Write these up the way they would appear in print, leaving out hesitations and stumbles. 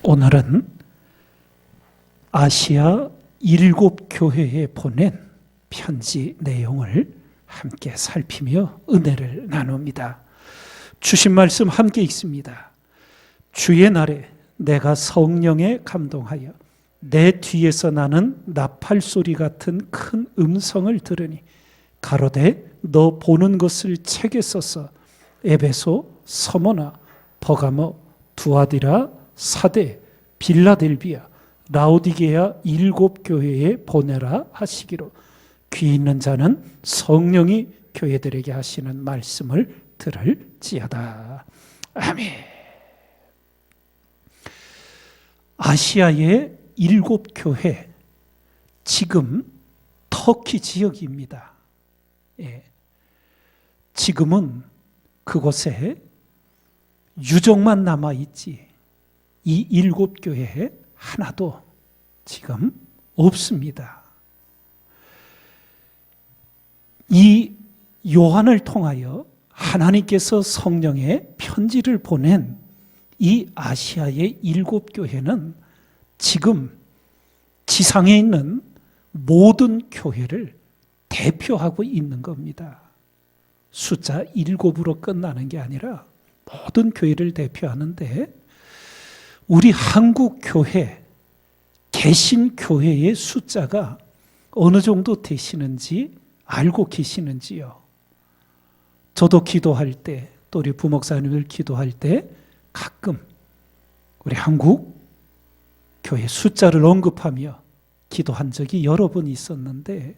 오늘은 아시아 7교회에 보낸 편지 내용을 함께 살피며 은혜를 나눕니다. 주신 말씀 함께 읽습니다. 주의 날에 내가 성령에 감동하여 내 뒤에서 나는 나팔 소리 같은 큰 음성을 들으니 가로되 너 보는 것을 책에 써서 에베소, 서머나, 버가모, 두아디라, 사대, 빌라델비아, 라오디게아 7교회에 보내라 하시기로 귀 있는 자는 성령이 교회들에게 하시는 말씀을 들을지어다. 아멘. 아시아의 7교회, 지금 터키 지역입니다. 지금은 그곳에 유적만 남아있지 이 7교회에 하나도 지금 없습니다. 이 요한을 통하여 하나님께서 성령의 편지를 보낸 이 아시아의 7교회는 지금 지상에 있는 모든 교회를 대표하고 있는 겁니다. 숫자 7으로 끝나는 게 아니라 모든 교회를 대표하는데 우리 한국 교회, 개신교회의 숫자가 어느 정도 되시는지 알고 계시는지요? 저도 기도할 때, 또 우리 부목사님을 기도할 때 가끔 우리 한국 교회 숫자를 언급하며 기도한 적이 여러 번 있었는데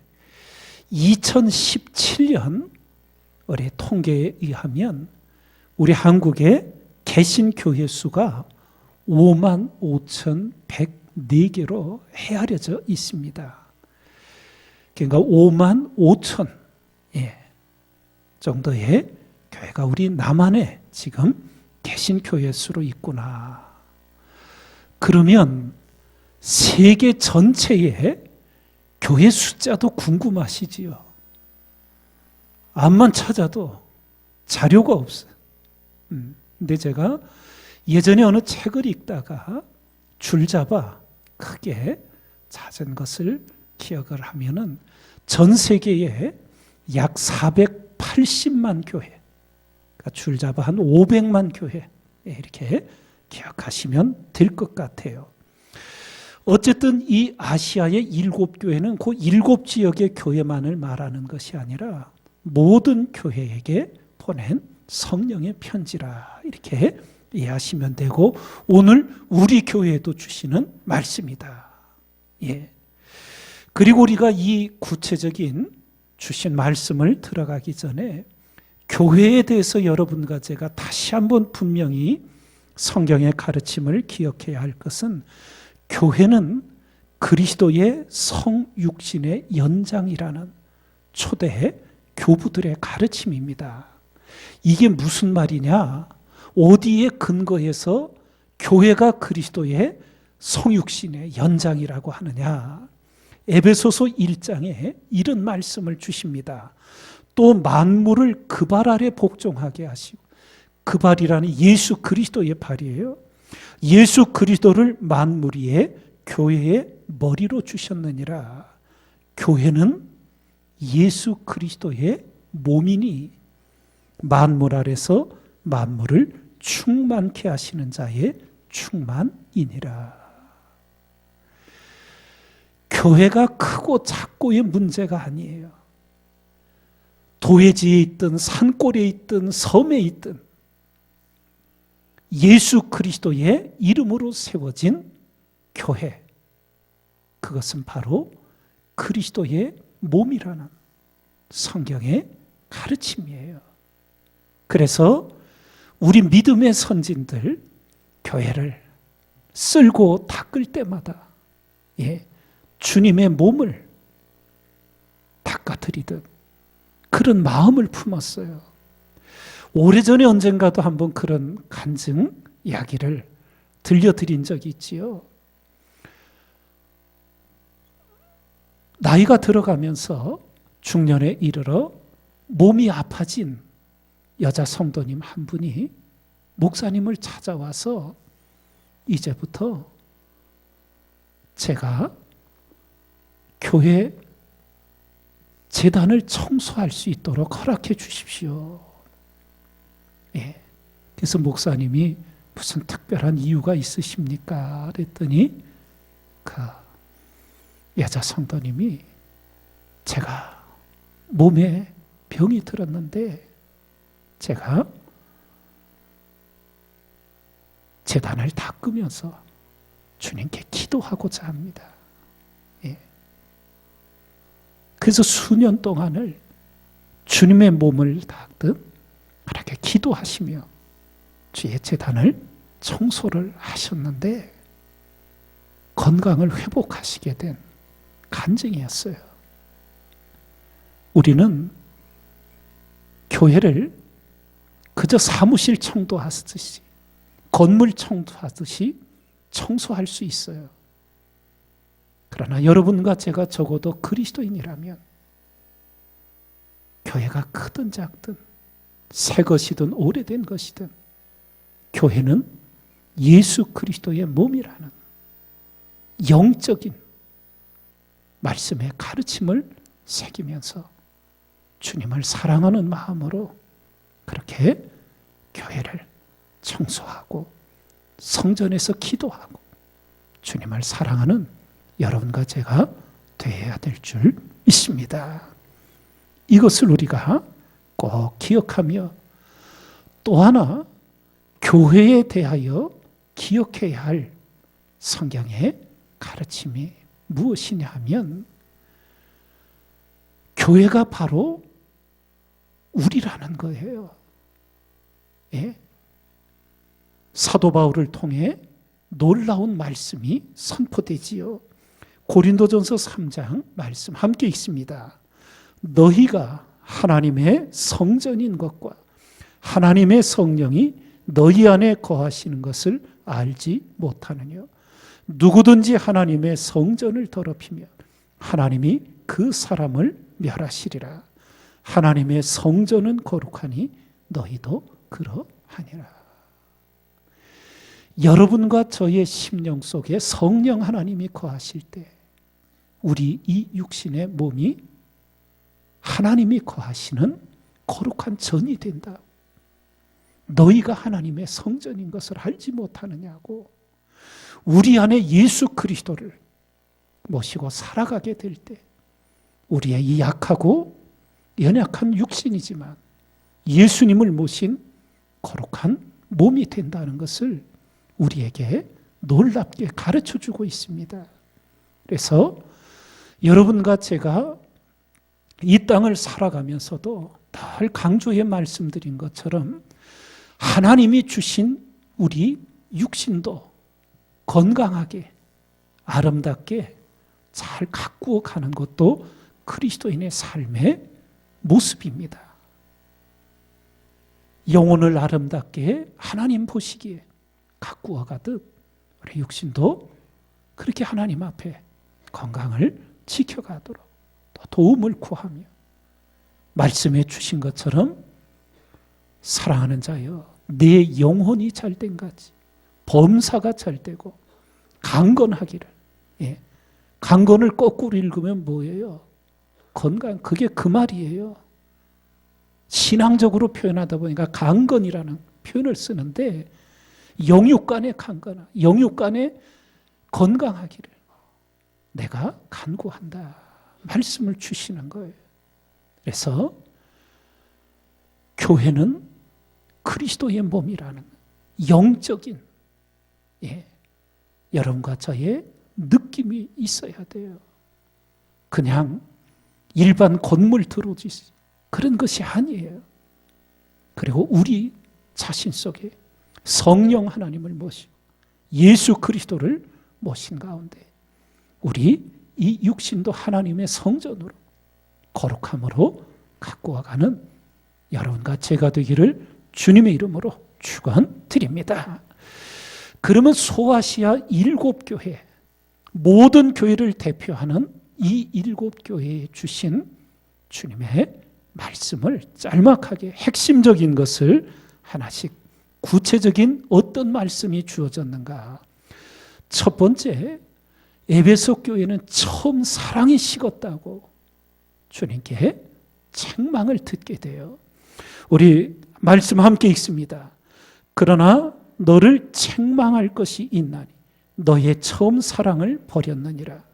2017년 우리 통계에 의하면 우리 한국의 개신교회 수가 55,104개로 헤아려져 있습니다. 그러니까 55,000 정도의 교회가 우리 남한에 지금 개신교회 수로 있구나. 그러면 세계 전체의 교회 숫자도 궁금하시지요? 암만 찾아도 자료가 없어요. 근데 제가 예전에 어느 책을 읽다가 줄잡아 크게 찾은 것을 기억을 하면은 전 세계에 약 480만 교회, 그러니까 줄잡아 한 500만 교회 이렇게 기억하시면 될 것 같아요. 어쨌든 이 아시아의 7교회는 그 7지역의 교회만을 말하는 것이 아니라 모든 교회에게 보낸 성령의 편지라 이렇게 이해하시면 되고 오늘 우리 교회에도 주시는 말씀이다. 그리고 우리가 이 구체적인 주신 말씀을 들어가기 전에 교회에 대해서 여러분과 제가 다시 한번 분명히 성경의 가르침을 기억해야 할 것은 교회는 그리스도의 성육신의 연장이라는 초대 교부들의 가르침입니다. 이게 무슨 말이냐? 어디에 근거해서 교회가 그리스도의 성육신의 연장이라고 하느냐? 에베소서 1장에 이런 말씀을 주십니다. 또 만물을 그 발 아래 복종하게 하시고, 그 발이라는 예수 그리스도의 발이에요. 예수 그리스도를 만물 위에 교회의 머리로 주셨느니라. 교회는 예수 그리스도의 몸이니 만물 아래서 만물을 충만케 하시는 자의 충만이니라. 교회가 크고 작고의 문제가 아니에요. 도회지에 있든 산골에 있든 섬에 있든 예수 그리스도의 이름으로 세워진 교회, 그것은 바로 그리스도의 몸이라는 성경의 가르침이에요. 그래서 우리 믿음의 선진들 교회를 쓸고 닦을 때마다 주님의 몸을 닦아드리듯 그런 마음을 품었어요. 오래전에 언젠가도 한번 그런 간증 이야기를 들려드린 적이 있지요. 나이가 들어가면서 중년에 이르러 몸이 아파진 여자 성도님 한 분이 목사님을 찾아와서 이제부터 제가 교회 재단을 청소할 수 있도록 허락해 주십시오. 예. 그래서 목사님이 무슨 특별한 이유가 있으십니까? 그랬더니 그 여자 성도님이 제가 몸에 병이 들었는데 제가 재단을 닦으면서 주님께 기도하고자 합니다. 예. 그래서 수년 동안을 주님의 몸을 닦듯 그렇게 기도하시며 주의 재단을 청소를 하셨는데 건강을 회복하시게 된 간증이었어요. 우리는 교회를 그저 사무실 청소하듯이 건물 청소하듯이 청소할 수 있어요. 그러나 여러분과 제가 적어도 그리스도인이라면 교회가 크든 작든 새 것이든 오래된 것이든 교회는 예수 그리스도의 몸이라는 영적인 말씀의 가르침을 새기면서 주님을 사랑하는 마음으로 그렇게 교회를 청소하고 성전에서 기도하고 주님을 사랑하는 여러분과 제가 되어야 될 줄 믿습니다. 이것을 우리가 꼭 기억하며 또 하나 교회에 대하여 기억해야 할 성경의 가르침이 무엇이냐 하면 교회가 바로 우리라는 거예요. 예? 사도 바울을 통해 놀라운 말씀이 선포되지요. 고린도전서 3장 말씀 함께 읽습니다. 너희가 하나님의 성전인 것과 하나님의 성령이 너희 안에 거하시는 것을 알지 못하느냐. 누구든지 하나님의 성전을 더럽히면 하나님이 그 사람을 멸하시리라. 하나님의 성전은 거룩하니 너희도 그러하니라. 여러분과 저의 심령 속에 성령 하나님이 거하실 때 우리 이 육신의 몸이 하나님이 거하시는 거룩한 전이 된다. 너희가 하나님의 성전인 것을 알지 못하느냐고. 우리 안에 예수 그리스도를 모시고 살아가게 될 때 우리의 이 약하고 연약한 육신이지만 예수님을 모신 거룩한 몸이 된다는 것을 우리에게 놀랍게 가르쳐주고 있습니다. 그래서 여러분과 제가 이 땅을 살아가면서도 늘 강조해 말씀드린 것처럼 하나님이 주신 우리 육신도 건강하게 아름답게 잘 가꾸어 가는 것도 그리스도인의 삶의 모습입니다. 영혼을 아름답게 하나님 보시기에 가꾸어 가듯 우리 육신도 그렇게 하나님 앞에 건강을 지켜가도록 또 도움을 구하며 말씀해 주신 것처럼 사랑하는 자여 내 영혼이 잘된 같이 범사가 잘되고 강건하기를. 예. 강건을 거꾸로 읽으면 뭐예요? 건강. 그게 그 말이에요. 신앙적으로 표현하다 보니까 강건이라는 표현을 쓰는데 영육간에 강건하, 영육간에 건강하기를 내가 간구한다. 말씀을 주시는 거예요. 그래서 교회는 그리스도의 몸이라는 영적인 여러분과 저의 느낌이 있어야 돼요. 그냥 일반 건물 들어오지 그런 것이 아니에요. 그리고 우리 자신 속에 성령 하나님을 모시고 예수 그리스도를 모신 가운데 우리 이 육신도 하나님의 성전으로 거룩함으로 가꾸어가는 여러분과 제가 되기를 주님의 이름으로 축원드립니다. 그러면 소아시아 7교회 모든 교회를 대표하는 이 7교회에 주신 주님의 말씀을 짤막하게 핵심적인 것을 하나씩 구체적인 어떤 말씀이 주어졌는가 첫 번째, 에베소 교회는 처음 사랑이 식었다고 주님께 책망을 듣게 돼요. 우리 말씀 함께 읽습니다. 그러나 너를 책망할 것이 있나니 너의 처음 사랑을 버렸느니라.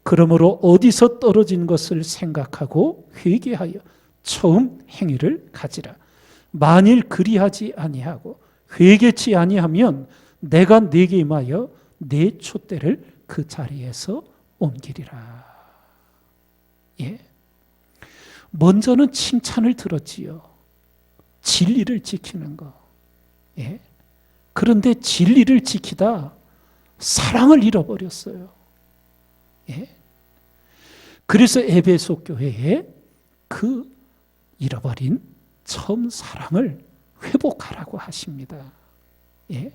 그러므로 어디서 떨어진 것을 생각하고 회개하여 처음 행위를 가지라. 만일 그리하지 아니하고 회개치 아니하면 내가 네게 임하여 네 촛대를 그 자리에서 옮기리라. 예. 먼저는 칭찬을 들었지요. 진리를 지키는 거. 예. 그런데 진리를 지키다 사랑을 잃어버렸어요. 예. 그래서 에베소 교회에 그 잃어버린 처음 사랑을 회복하라고 하십니다. 예.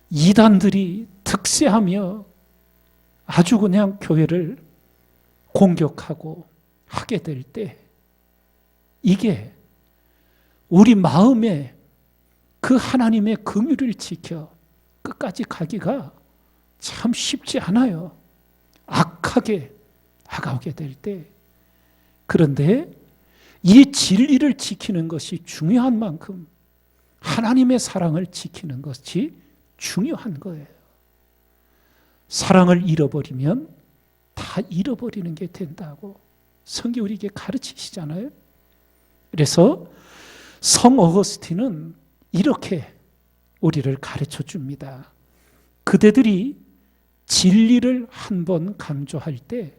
이단들이 득세하며 아주 그냥 교회를 공격하고 하게 될 때 이게 우리 마음에 그 하나님의 긍휼을 지켜 끝까지 가기가 참 쉽지 않아요. 악하게 다가오게 될 때. 그런데 이 진리를 지키는 것이 중요한 만큼 하나님의 사랑을 지키는 것이 중요한 거예요. 사랑을 잃어버리면 다 잃어버리는 게 된다고 성경 우리에게 가르치시잖아요. 그래서 성 어거스틴은 이렇게 우리를 가르쳐 줍니다. 그대들이 진리를 한 번 강조할 때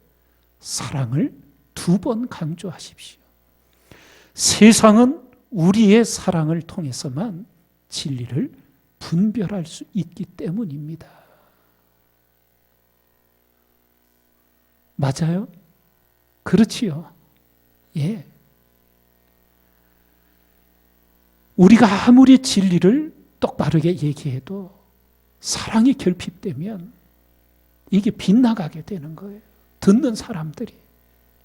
사랑을 두 번 강조하십시오. 세상은 우리의 사랑을 통해서만 진리를 분별할 수 있기 때문입니다. 맞아요? 그렇지요. 예. 우리가 아무리 진리를 똑바르게 얘기해도 사랑이 결핍되면 이게 빗나가게 되는 거예요. 듣는 사람들이.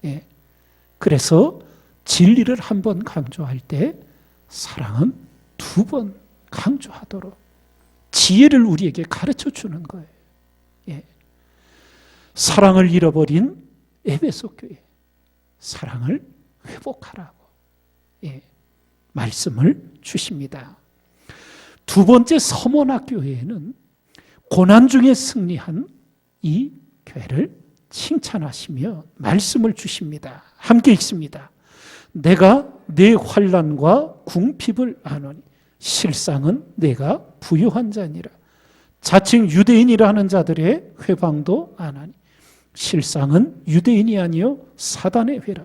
예. 그래서 진리를 한 번 강조할 때 사랑은 두 번 강조하도록 지혜를 우리에게 가르쳐 주는 거예요. 예. 사랑을 잃어버린 에베소 교회, 사랑을 회복하라고 예. 말씀을 주십니다. 두 번째 서머나 교회에는 고난 중에 승리한 이 교회를 칭찬하시며 말씀을 주십니다. 함께 읽습니다. 내가 내 환난과 궁핍을 아노니 실상은 내가 부유한 자니라. 자칭 유대인이라 하는 자들의 회방도 안 하니 실상은 유대인이 아니요 사단의 회라.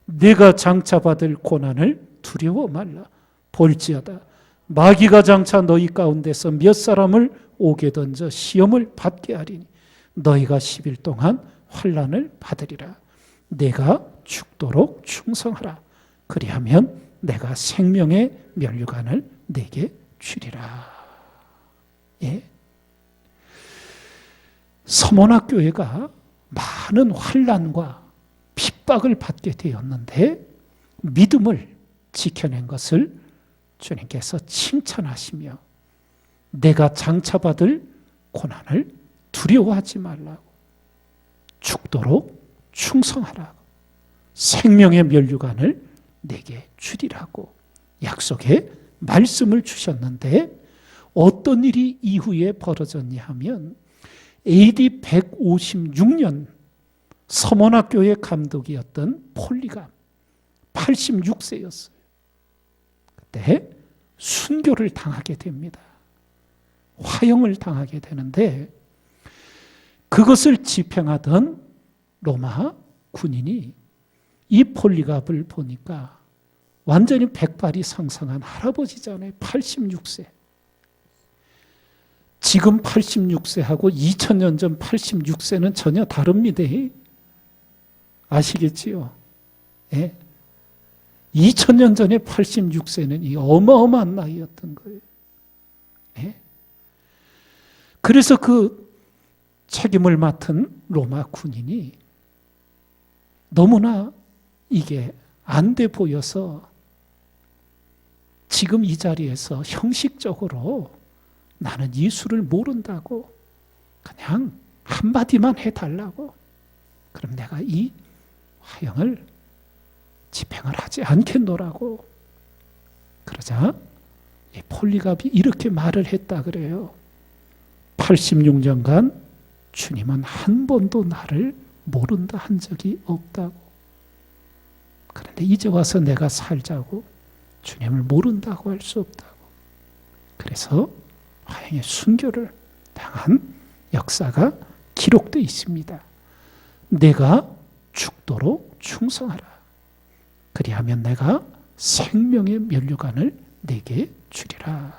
내가 장차받을 고난을 두려워 말라. 볼지어다 마귀가 장차 너희 가운데서 몇 사람을 옥에 던져 시험을 받게 하리니 너희가 10일 동안 환난을 받으리라. 내가 죽도록 충성하라. 그리하면 내가 생명의 면류관을 내게 주리라. 예. 서머나 교회가 많은 환난과 핍박을 받게 되었는데 믿음을 지켜낸 것을 주님께서 칭찬하시며 내가 장차받을 고난을 두려워하지 말라고 죽도록 충성하라고 생명의 면류관을 내게 주리라고 약속의 말씀을 주셨는데 어떤 일이 이후에 벌어졌냐 하면 AD 156년 서머나 교회 감독이었던 폴리감 86세였어요. 그때 순교를 당하게 됩니다. 화형을 당하게 되는데 그것을 집행하던 로마 군인이 이 폴리갑을 보니까 완전히 백발이 상상한 할아버지잖아요. 86세. 지금 86세하고 2000년 전 86세는 전혀 다릅니다. 아시겠지요? 예. 2000년 전에 86세는 이 어마어마한 나이였던 거예요. 예. 그래서 그 책임을 맡은 로마 군인이 너무나 이게 안 돼 보여서 지금 이 자리에서 형식적으로 나는 예수를 모른다고 그냥 한마디만 해달라고. 그럼 내가 이 화형을 집행을 하지 않겠노라고. 그러자 이 폴리갑이 이렇게 말을 했다 그래요. 86년간 주님은 한 번도 나를 모른다 한 적이 없다고. 그런데 이제 와서 내가 살자고 주님을 모른다고 할 수 없다고. 그래서 화형의 순교를 당한 역사가 기록되어 있습니다. 내가 죽도록 충성하라. 그리하면 내가 생명의 면류관을 내게 주리라.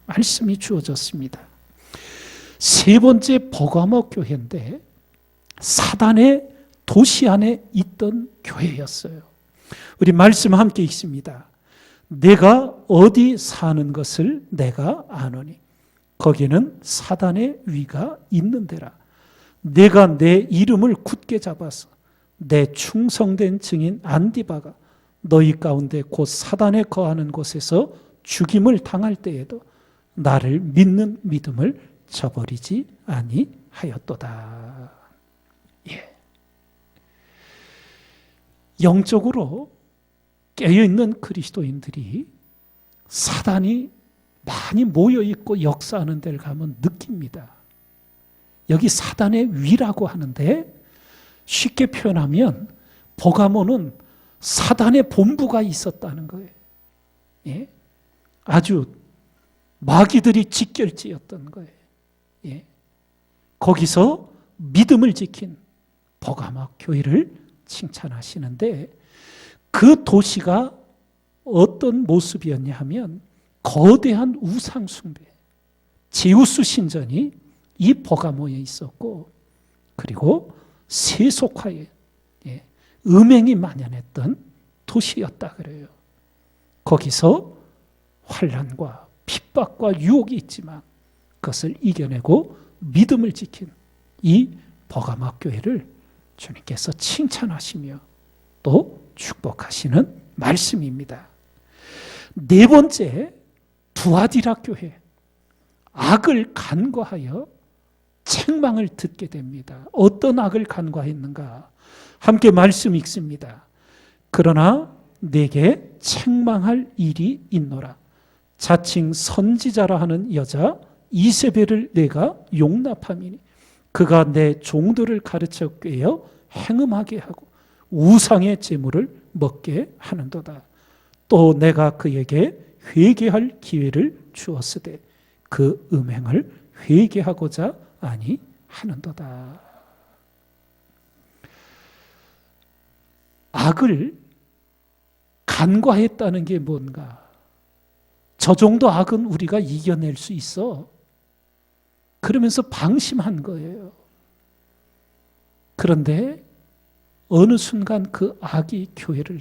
말씀이 주어졌습니다. 세 번째 버가모 교회인데 사단의 도시 안에 있던 교회였어요. 우리 말씀 함께 읽습니다. 내가 어디 사는 것을 내가 아노니 거기는 사단의 위가 있는 데라. 내가 내 이름을 굳게 잡아서 내 충성된 증인 안디바가 너희 가운데 곧 사단에 거하는 곳에서 죽임을 당할 때에도 나를 믿는 믿음을 저버리지 아니하였도다. 예. 영적으로 깨어있는 그리스도인들이 사단이 많이 모여있고 역사하는 데를 가면 느낍니다. 여기 사단의 위라고 하는데 쉽게 표현하면 버가모는 사단의 본부가 있었다는 거예요. 예? 아주 마귀들이 직결지였던 거예요. 예? 거기서 믿음을 지킨 버가모 교회를 칭찬하시는데 그 도시가 어떤 모습이었냐 하면 거대한 우상 숭배, 제우스 신전이 이 버가모에 있었고 그리고 세속화에 음행이 만연했던 도시였다 그래요. 거기서 환난과 핍박과 유혹이 있지만 그것을 이겨내고 믿음을 지킨 이 버가모 교회를 주님께서 칭찬하시며 또 축복하시는 말씀입니다. 네 번째, 두아디라 교회. 악을 간과하여 책망을 듣게 됩니다. 어떤 악을 간과했는가? 함께 말씀 읽습니다. 그러나 내게 책망할 일이 있노라. 자칭 선지자라 하는 여자 이세벨을 내가 용납함이니 그가 내 종들을 가르쳐 꿰어 행음하게 하고 우상의 제물을 먹게 하는도다. 또 내가 그에게 회개할 기회를 주었으되 그 음행을 회개하고자 아니하는도다. 악을 간과했다는 게 뭔가? 저 정도 악은 우리가 이겨낼 수 있어. 그러면서 방심한 거예요. 그런데 어느 순간 그 악이 교회를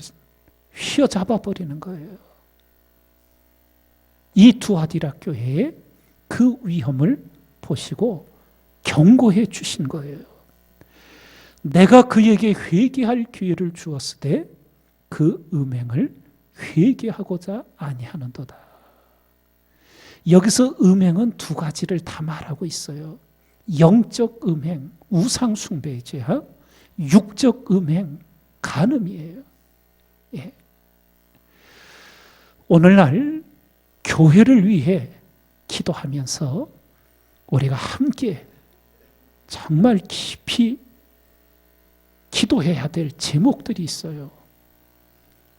휘어잡아 버리는 거예요. 이 두아디라 교회의 그 위험을 보시고 경고해 주신 거예요. 내가 그에게 회개할 기회를 주었으되 그 음행을 회개하고자 아니하는도다. 여기서 음행은 두 가지를 다 말하고 있어요. 영적 음행, 우상 숭배의 죄악, 육적 음행, 간음이에요. 예. 오늘날 교회를 위해 기도하면서 우리가 함께 정말 깊이 기도해야 될 제목들이 있어요.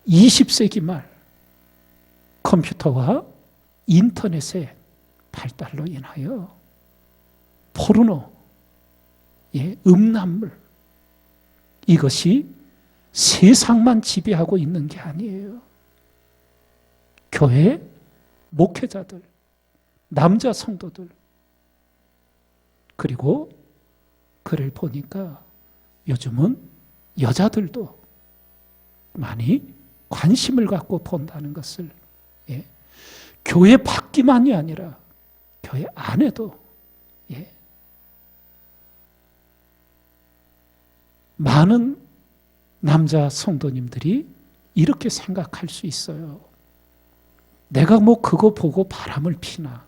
20세기 말 컴퓨터와 인터넷의 발달로 인하여 포르노, 음란물, 이것이 세상만 지배하고 있는 게 아니에요. 교회 목회자들, 남자 성도들, 그리고 글을 보니까 요즘은 여자들도 많이 관심을 갖고 본다는 것을, 교회 밖이만이 아니라 교회 안에도 많은 남자 성도님들이 이렇게 생각할 수 있어요. 내가 뭐 그거 보고 바람을 피나.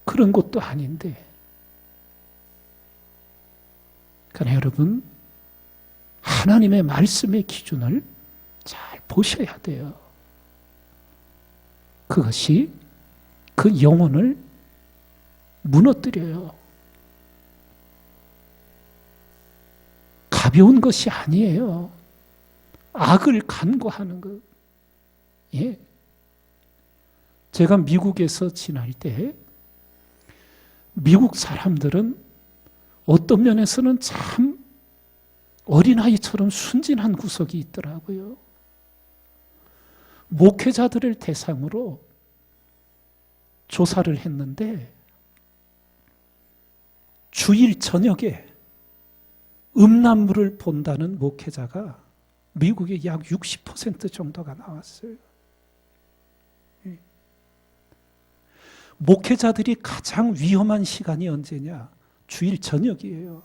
그런 것도 아닌데. 그러나 여러분, 하나님의 말씀의 기준을 잘 보셔야 돼요. 그것이 그 영혼을 무너뜨려요. 가벼운 것이 아니에요. 악을 간과하는 것. 예. 제가 미국에서 지낼 때 미국 사람들은 어떤 면에서는 참 어린아이처럼 순진한 구석이 있더라고요. 목회자들을 대상으로 조사를 했는데 주일 저녁에 음란물을 본다는 목회자가 미국의 약 60% 정도가 나왔어요. 목회자들이 가장 위험한 시간이 언제냐? 주일 저녁이에요.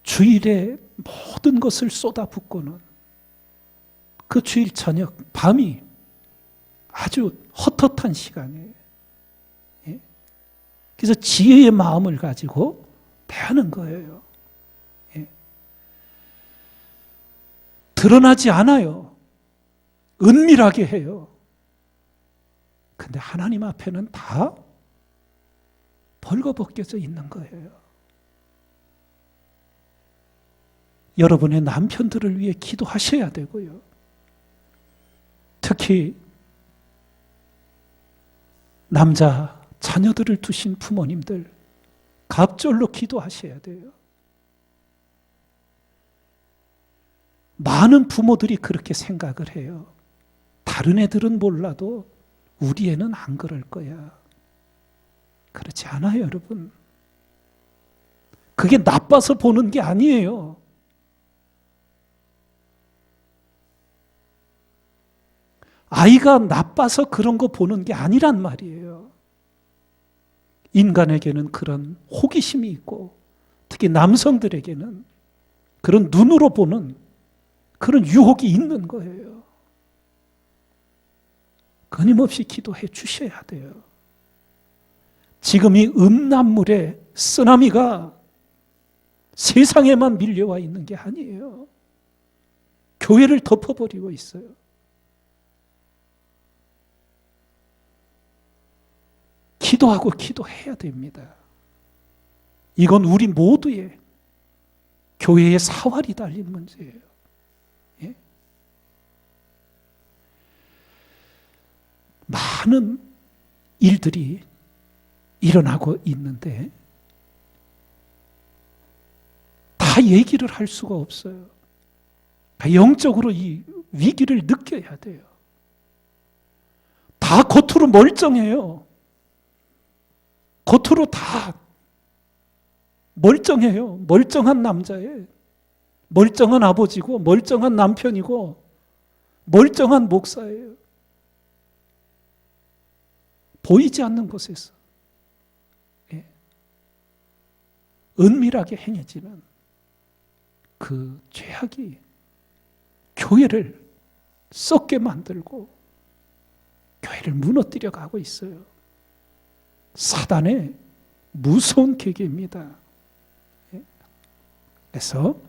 주일에 모든 것을 쏟아붓고는 그 주일 저녁, 밤이 아주 헛헛한 시간이에요. 예? 그래서 지혜의 마음을 가지고 대하는 거예요. 예? 드러나지 않아요. 은밀하게 해요. 근데 하나님 앞에는 다 벌거벗겨져 있는 거예요. 여러분의 남편들을 위해 기도하셔야 되고요. 특히 남자 자녀들을 두신 부모님들 갑절로 기도하셔야 돼요. 많은 부모들이 그렇게 생각을 해요. 다른 애들은 몰라도 우리 애는 안 그럴 거야. 그렇지 않아요, 여러분. 그게 나빠서 보는 게 아니에요. 아이가 나빠서 그런 거 보는 게 아니란 말이에요. 인간에게는 그런 호기심이 있고 특히 남성들에게는 그런 눈으로 보는 그런 유혹이 있는 거예요. 끊임없이 기도해 주셔야 돼요. 지금 이 음란물의 쓰나미가 세상에만 밀려와 있는 게 아니에요. 교회를 덮어버리고 있어요. 기도하고 기도해야 됩니다. 이건 우리 모두의 교회의 사활이 달린 문제예요. 예? 많은 일들이 일어나고 있는데 다 얘기를 할 수가 없어요. 영적으로 이 위기를 느껴야 돼요. 다 겉으로 멀쩡해요. 겉으로 다 멀쩡해요. 멀쩡한 남자예요. 멀쩡한 아버지고 멀쩡한 남편이고 멀쩡한 목사예요. 보이지 않는 곳에서 은밀하게 행해지는 그 죄악이 교회를 썩게 만들고 교회를 무너뜨려 가고 있어요. 사단의 무서운 계계입니다. 그래서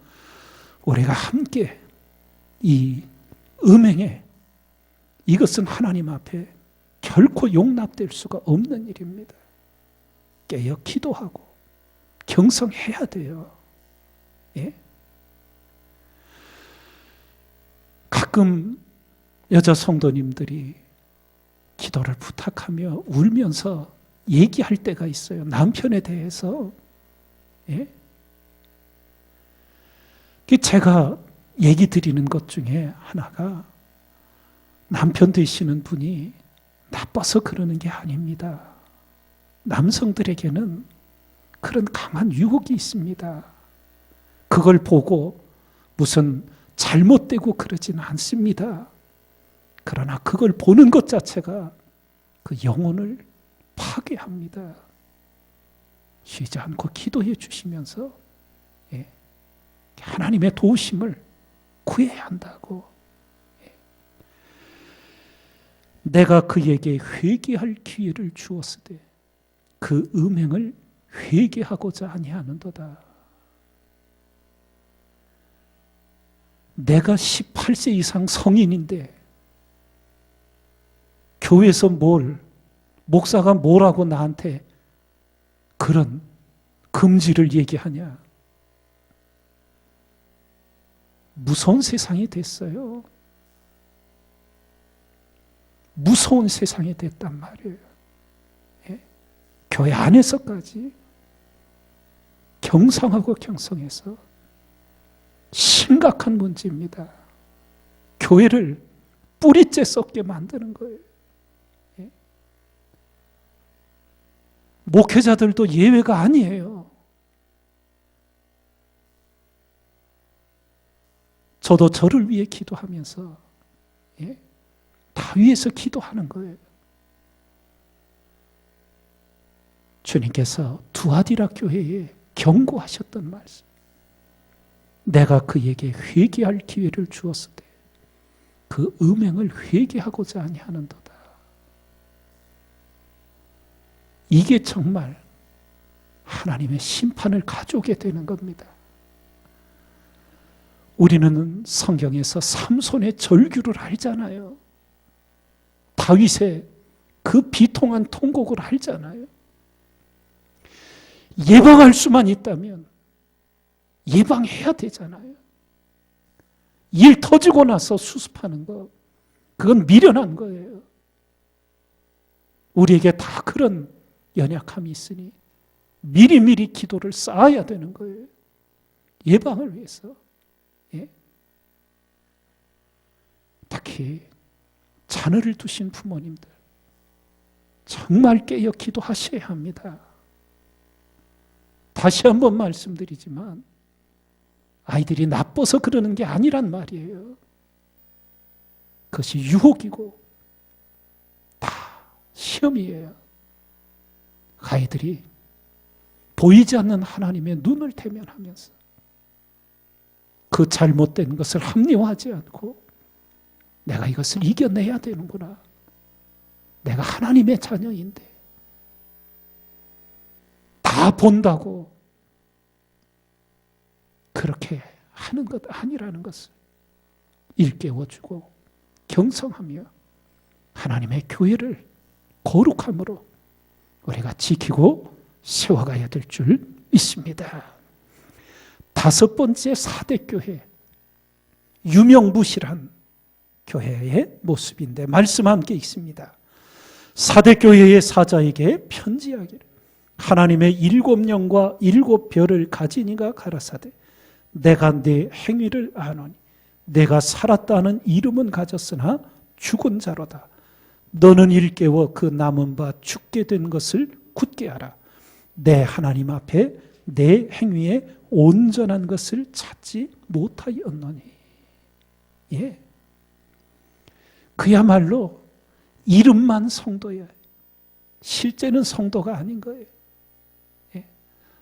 우리가 함께 이 음행에 이것은 하나님 앞에 결코 용납될 수가 없는 일입니다. 깨어 기도하고 경성해야 돼요. 예? 가끔 여자 성도님들이 기도를 부탁하며 울면서 얘기할 때가 있어요. 남편에 대해서. 예? 제가 얘기 드리는 것 중에 하나가 남편 되시는 분이 나빠서 그러는 게 아닙니다. 남성들에게는 그런 강한 유혹이 있습니다. 그걸 보고 무슨 잘못되고 그러지는 않습니다. 그러나 그걸 보는 것 자체가 그 영혼을 파괴합니다. 쉬지 않고 기도해 주시면서 하나님의 도우심을 구해야 한다고. 내가 그에게 회개할 기회를 주었으되 그 음행을 회개하고자 아니하는도다. 내가 18세 이상 성인인데 교회에서 목사가 뭐라고 나한테 그런 금지를 얘기하냐. 무서운 세상이 됐어요. 무서운 세상이 됐단 말이에요. 예? 교회 안에서까지 경성하고 경성해서 심각한 문제입니다. 교회를 뿌리째 썩게 만드는 거예요. 예? 목회자들도 예외가 아니에요. 저도 저를 위해 기도하면서 다 위해서 기도하는 거예요. 주님께서 두아디라 교회에 경고하셨던 말씀. 내가 그에게 회개할 기회를 주었을 때 그 음행을 회개하고자 아니하는도다. 이게 정말 하나님의 심판을 가져오게 되는 겁니다. 우리는 성경에서 삼손의 절규를 알잖아요. 다윗의 그 비통한 통곡을 알잖아요. 예방할 수만 있다면 예방해야 되잖아요. 일 터지고 나서 수습하는 거, 그건 미련한 거예요. 우리에게 다 그런 연약함이 있으니 미리미리 기도를 쌓아야 되는 거예요. 예방을 위해서. 예? 특히 자녀를 두신 부모님들 정말 깨어 기도하셔야 합니다. 다시 한번 말씀드리지만 아이들이 나빠서 그러는 게 아니란 말이에요. 그것이 유혹이고 다 시험이에요. 아이들이 보이지 않는 하나님의 눈을 대면하면서 그 잘못된 것을 합리화하지 않고 내가 이것을 이겨내야 되는구나. 내가 하나님의 자녀인데 다 본다고 그렇게 하는 것 아니라는 것을 일깨워주고 경성하며 하나님의 교회를 거룩함으로 우리가 지키고 세워가야 될 줄 믿습니다. 다섯 번째 4대 교회, 유명무실한 교회의 모습인데 말씀 함께 읽습니다. 4대 교회의 사자에게 편지하기를 하나님의 7영과 7별을 가진 이가 가라사대 내가 네 행위를 아노니 내가 살았다는 이름은 가졌으나 죽은 자로다. 너는 일깨워 그 남은 바 죽게 된 것을 굳게 하라. 내 하나님 앞에 내 행위에 온전한 것을 찾지 못하였노니. 예. 그야말로 이름만 성도야. 실제는 성도가 아닌 거예요. 예.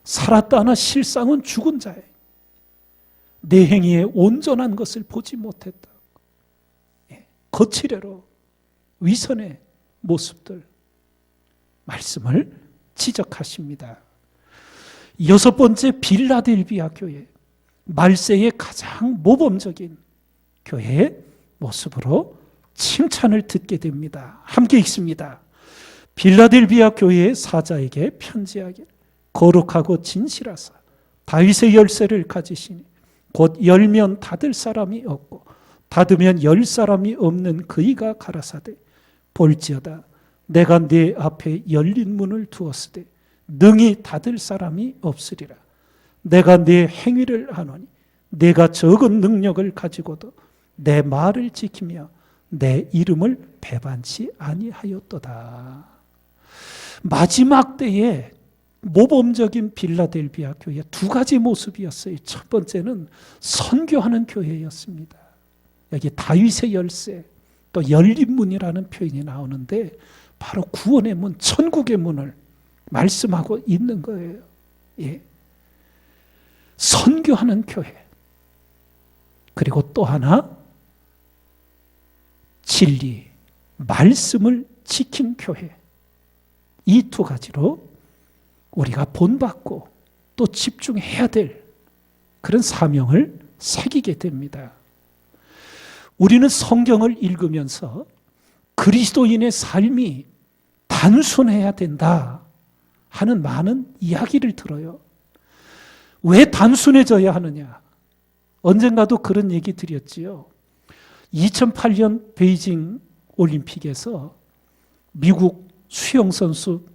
살았다나 실상은 죽은 자예요. 내 행위에 온전한 것을 보지 못했다. 예. 거칠애로 위선의 모습들 말씀을 지적하십니다. 6번째 빌라델비아 교회, 말세의 가장 모범적인 교회의 모습으로 칭찬을 듣게 됩니다. 함께 읽습니다. 빌라델비아 교회의 사자에게 편지하기를 거룩하고 진실하사 다윗의 열쇠를 가지시니 곧 열면 닫을 사람이 없고 닫으면 열 사람이 없는 그이가 가라사대 볼지어다 내가 네 앞에 열린 문을 두었으되 능히 닫을 사람이 없으리라. 내가 네 행위를 아노니 내가 적은 능력을 가지고도 내 말을 지키며 내 이름을 배반치 아니하였도다. 마지막 때에 모범적인 빌라델비아 교회 두 가지 모습이었어요. 첫 번째는 선교하는 교회였습니다. 여기 다윗의 열쇠 또 열린 문이라는 표현이 나오는데 바로 구원의 문, 천국의 문을 말씀하고 있는 거예요. 예. 선교하는 교회. 그리고 또 하나 진리, 말씀을 지킨 교회, 이 두 가지로 우리가 본받고 또 집중해야 될 그런 사명을 새기게 됩니다. 우리는 성경을 읽으면서 그리스도인의 삶이 단순해야 된다 하는 많은 이야기를 들어요. 왜 단순해져야 하느냐? 언젠가도 그런 얘기 드렸지요. 2008년 베이징 올림픽에서 미국 수영선수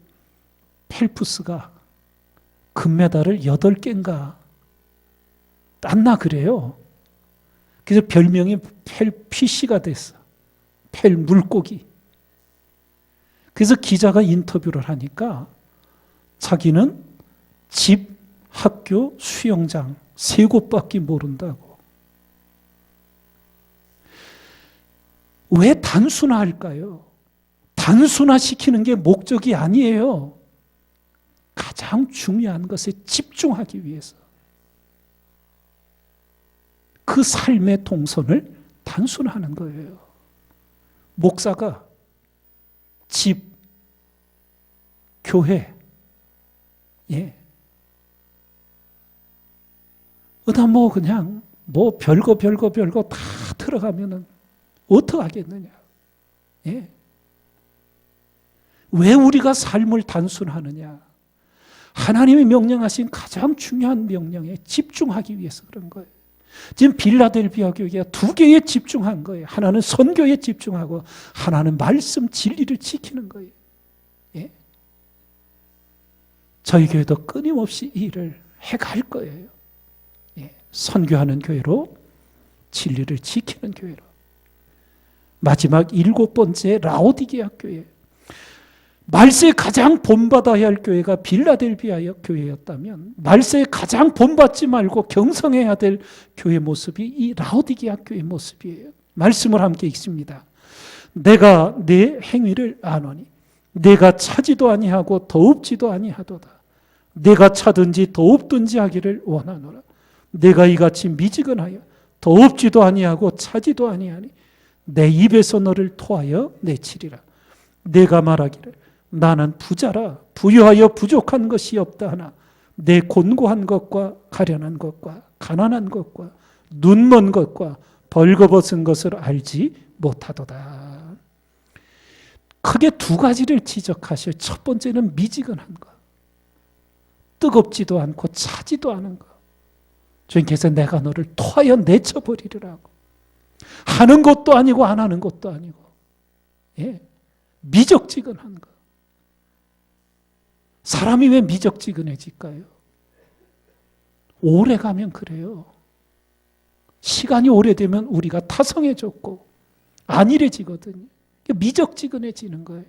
펠프스가 금메달을 8개인가 땄나 그래요. 그래서 별명이 펠피쉬가 됐어. 펠 물고기. 그래서 기자가 인터뷰를 하니까 자기는 집, 학교, 수영장 3곳밖에 모른다고. 왜 단순화할까요? 단순화시키는 게 목적이 아니에요. 가장 중요한 것에 집중하기 위해서. 그 삶의 동선을 단순화하는 거예요. 목사가 집, 교회, 어다 그냥 별거 다 들어가면은 어떡하겠느냐. 왜 우리가 삶을 단순하느냐? 하나님이 명령하신 가장 중요한 명령에 집중하기 위해서 그런 거예요. 지금 빌라델비아 교회가 2개에 집중한 거예요. 하나는 선교에 집중하고 하나는 말씀 진리를 지키는 거예요. 저희 교회도 끊임없이 이 일을 해갈 거예요. 선교하는 교회로, 진리를 지키는 교회로. 마지막 7번째 라오디게아 교회. 말세에 가장 본받아야 할 교회가 빌라델비아 교회였다면 말세에 가장 본받지 말고 경성해야 될 교회 모습이 이 라오디게아 교회 모습이에요. 말씀을 함께 읽습니다. 내가 내 행위를 아노니 내가 차지도 아니하고 더웁지도 아니하도다. 내가 차든지 더웁든지 하기를 원하노라. 내가 이같이 미지근하여 더웁지도 아니하고 차지도 아니하니 내 입에서 너를 토하여 내치리라. 내가 말하기를 나는 부자라 부유하여 부족한 것이 없다 하나 내 곤고한 것과 가련한 것과 가난한 것과 눈먼 것과 벌거벗은 것을 알지 못하도다. 크게 2가지를 지적하셔요. 첫 번째는 미지근한 것. 뜨겁지도 않고 차지도 않은 것. 주님께서 내가 너를 토하여 내쳐버리리라고. 하는 것도 아니고 안 하는 것도 아니고. 미적지근한 것. 사람이 왜 미적지근해질까요? 오래 가면 그래요. 시간이 오래되면 우리가 타성해졌고 안일해지거든요. 미적지근해지는 거예요.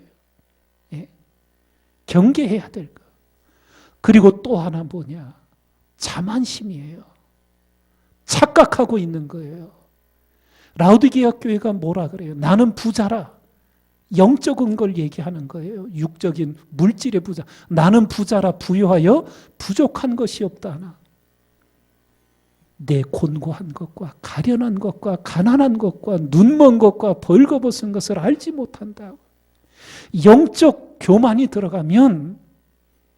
경계해야 될 거. 그리고 또 하나 뭐냐? 자만심이에요. 착각하고 있는 거예요. 라오디게아 교회가 뭐라 그래요? 나는 부자라. 영적인 걸 얘기하는 거예요. 육적인 물질의 부자. 나는 부자라 부유하여 부족한 것이 없다 하나. 내 곤고한 것과 가련한 것과 가난한 것과 눈먼 것과 벌거벗은 것을 알지 못한다. 영적 교만이 들어가면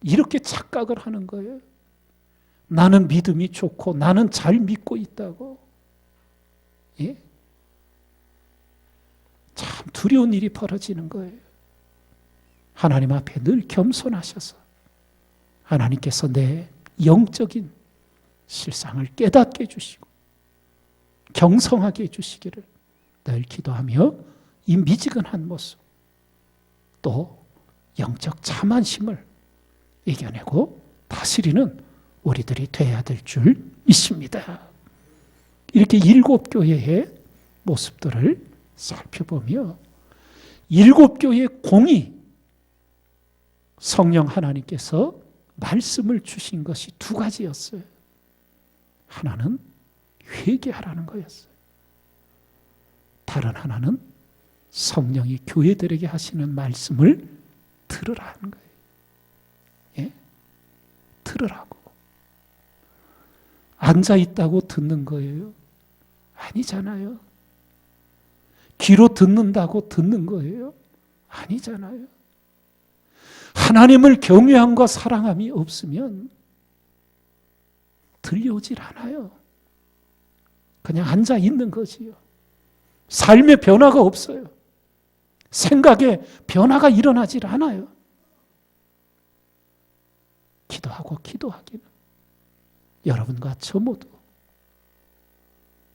이렇게 착각을 하는 거예요. 나는 믿음이 좋고 나는 잘 믿고 있다고. 참 두려운 일이 벌어지는 거예요. 하나님 앞에 늘 겸손하셔서 하나님께서 내 영적인 실상을 깨닫게 해주시고 경성하게 해주시기를 늘 기도하며 이 미지근한 모습 또 영적 자만심을 이겨내고 다스리는 우리들이 돼야 될 줄 믿습니다. 이렇게 7교회의 모습들을 살펴보며 7교회의 공의, 성령 하나님께서 말씀을 주신 것이 2가지였어요. 하나는 회개하라는 거였어요. 다른 하나는 성령이 교회들에게 하시는 말씀을 들으라는 거예요. 들으라고. 앉아있다고 듣는 거예요? 아니잖아요. 귀로 듣는다고 듣는 거예요? 아니잖아요. 하나님을 경외함과 사랑함이 없으면 들려오질 않아요. 그냥 앉아 있는 거지요. 삶의 변화가 없어요. 생각에 변화가 일어나질 않아요. 기도하고 기도하기는 여러분과 저 모두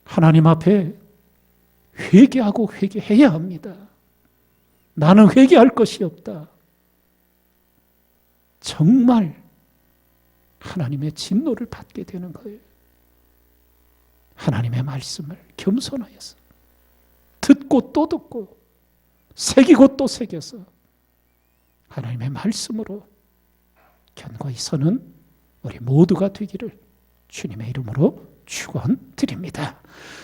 하나님 앞에 회개하고 회개해야 합니다. 나는 회개할 것이 없다. 정말 하나님의 진노를 받게 되는 거예요. 하나님의 말씀을 겸손하여서 듣고 또 듣고 새기고 또 새겨서 하나님의 말씀으로 견고히 서는 우리 모두가 되기를 주님의 이름으로 축원드립니다.